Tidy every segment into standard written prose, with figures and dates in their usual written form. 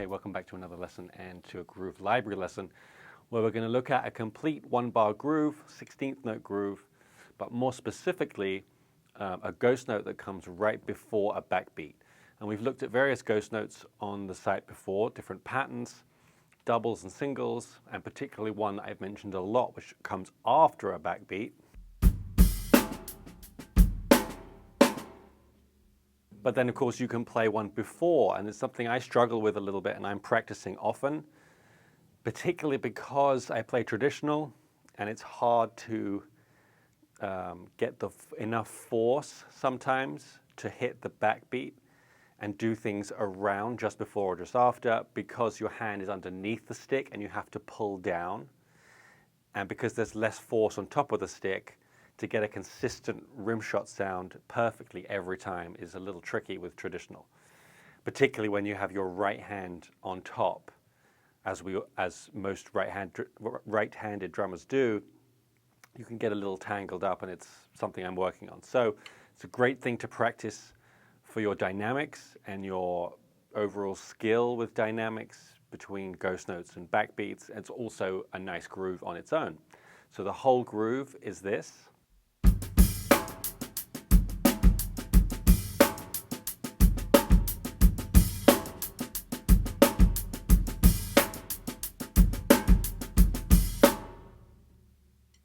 welcome back to another lesson and to a groove library lesson where we're going to look at a complete one-bar groove, 16th note groove, but more specifically a ghost note that comes right before a backbeat. And we've looked at various ghost notes on the site before, different patterns, doubles and singles, and particularly one that I've mentioned a lot, which comes after a backbeat. But then, of course, you can play one before, and it's something I struggle with a little bit, and I'm practicing often, particularly because I play traditional, and it's hard to get enough force sometimes to hit the backbeat and do things around just before or just after, because your hand is underneath the stick and you have to pull down. And because there's less force on top of the stick, to get a consistent rim shot sound perfectly every time is a little tricky with traditional, particularly when you have your right hand on top, as most right-handed drummers do. You can get a little tangled up, and it's something I'm working on. So it's a great thing to practice for your dynamics and your overall skill with dynamics between ghost notes and backbeats. It's also a nice groove on its own. So the whole groove is this.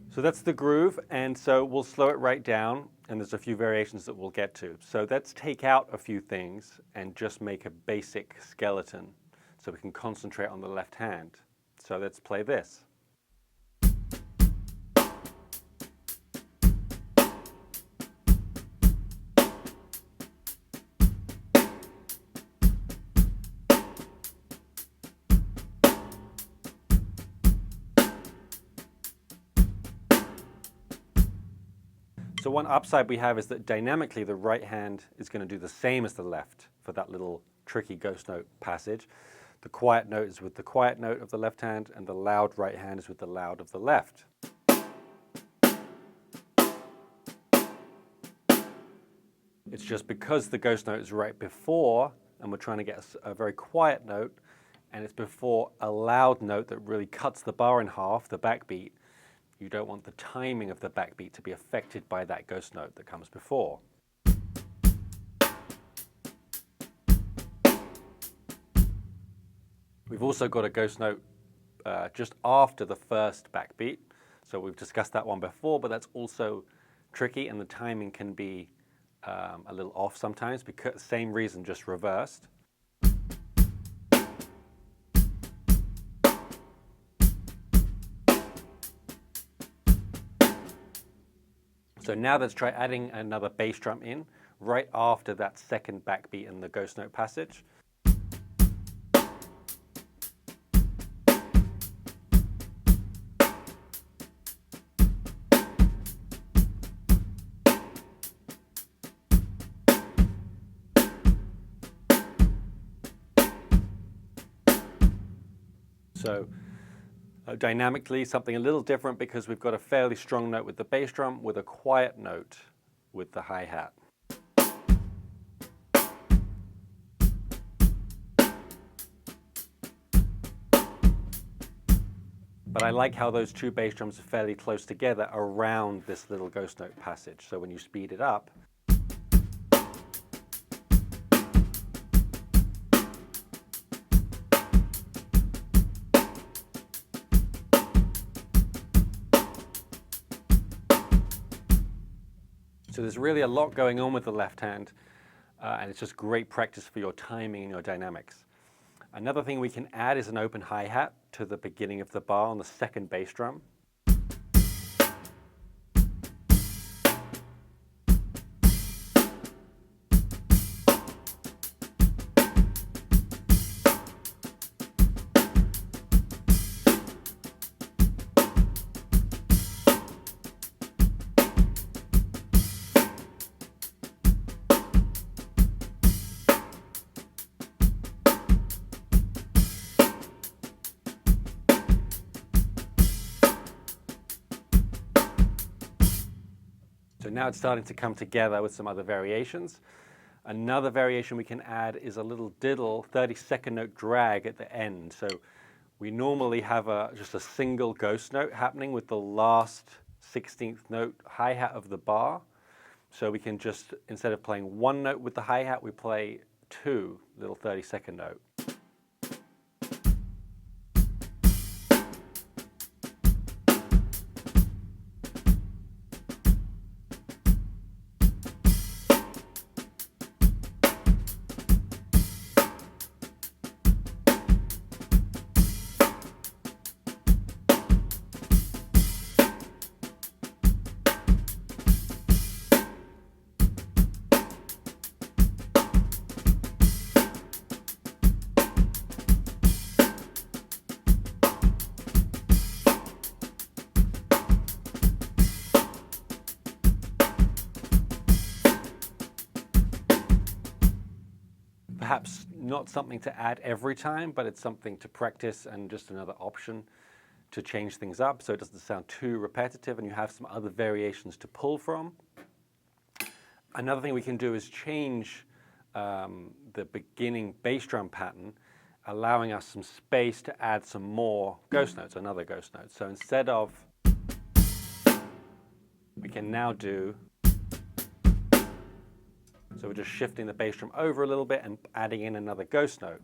So that's the groove, and so we'll slow it right down, and there's a few variations that we'll get to. So let's take out a few things and just make a basic skeleton so we can concentrate on the left hand. So let's play this. So one upside we have is that dynamically the right hand is going to do the same as the left for that little tricky ghost note passage. The quiet note is with the quiet note of the left hand, and the loud right hand is with the loud of the left. It's just because the ghost note is right before, and we're trying to get a very quiet note, and it's before a loud note that really cuts the bar in half, the backbeat. You don't want the timing of the backbeat to be affected by that ghost note that comes before. We've also got a ghost note just after the first backbeat. So we've discussed that one before, but that's also tricky, and the timing can be a little off sometimes, because same reason, just reversed. So now let's try adding another bass drum in right after that second backbeat in the ghost note passage. So dynamically, something a little different, because we've got a fairly strong note with the bass drum with a quiet note with the hi-hat. But I like how those two bass drums are fairly close together around this little ghost note passage. So when you speed it up, so there's really a lot going on with the left hand, and it's just great practice for your timing and your dynamics. Another thing we can add is an open hi-hat to the beginning of the bar on the second bass drum. So now it's starting to come together with some other variations. Another variation we can add is a little diddle 30-second note drag at the end. So we normally have just a single ghost note happening with the last 16th note hi-hat of the bar. So we can just, instead of playing one note with the hi-hat, we play two little 30-second note. Perhaps not something to add every time, but it's something to practice and just another option to change things up so it doesn't sound too repetitive and you have some other variations to pull from. Another thing we can do is change the beginning bass drum pattern, allowing us some space to add some more ghost notes, another ghost note. So instead of, we can now do, so we're just shifting the bass drum over a little bit and adding in another ghost note.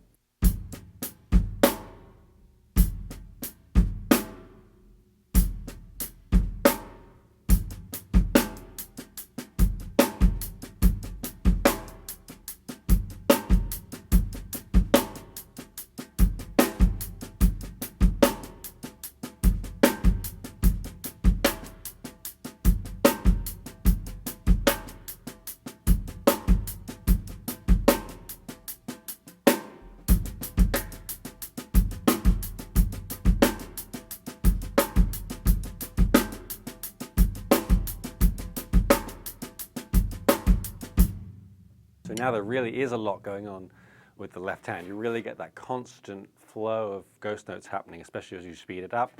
So now there really is a lot going on with the left hand. You really get that constant flow of ghost notes happening, especially as you speed it up.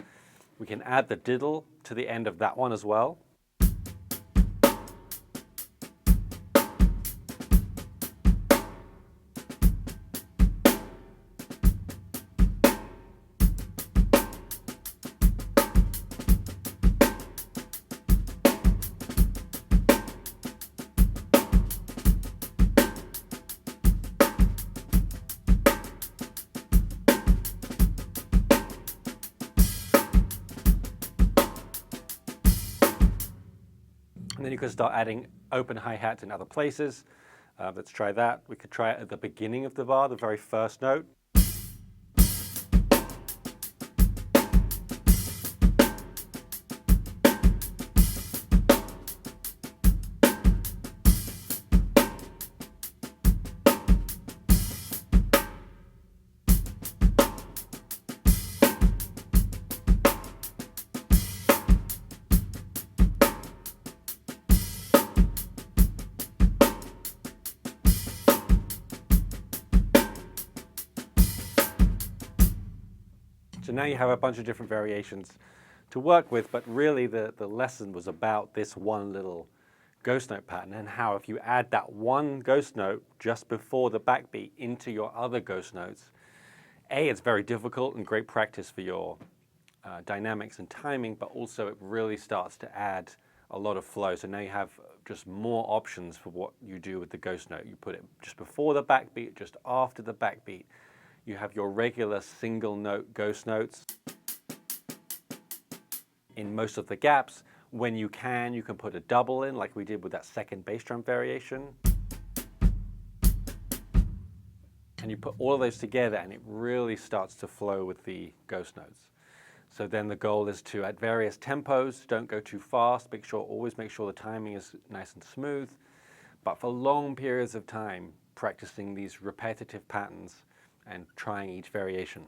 We can add the diddle to the end of that one as well. And then you can start adding open hi-hats in other places. Let's try that. We could try it at the beginning of the bar, the very first note. So now you have a bunch of different variations to work with, but really the lesson was about this one little ghost note pattern and how if you add that one ghost note just before the backbeat into your other ghost notes, it's very difficult and great practice for your dynamics and timing, but also it really starts to add a lot of flow. So now you have just more options for what you do with the ghost note. You put it just before the backbeat, just after the backbeat. You have your regular single note ghost notes in most of the gaps. When you can put a double in like we did with that second bass drum variation. And you put all of those together and it really starts to flow with the ghost notes. So then the goal is to, at various tempos, don't go too fast, always make sure the timing is nice and smooth. But for long periods of time, practicing these repetitive patterns and trying each variation.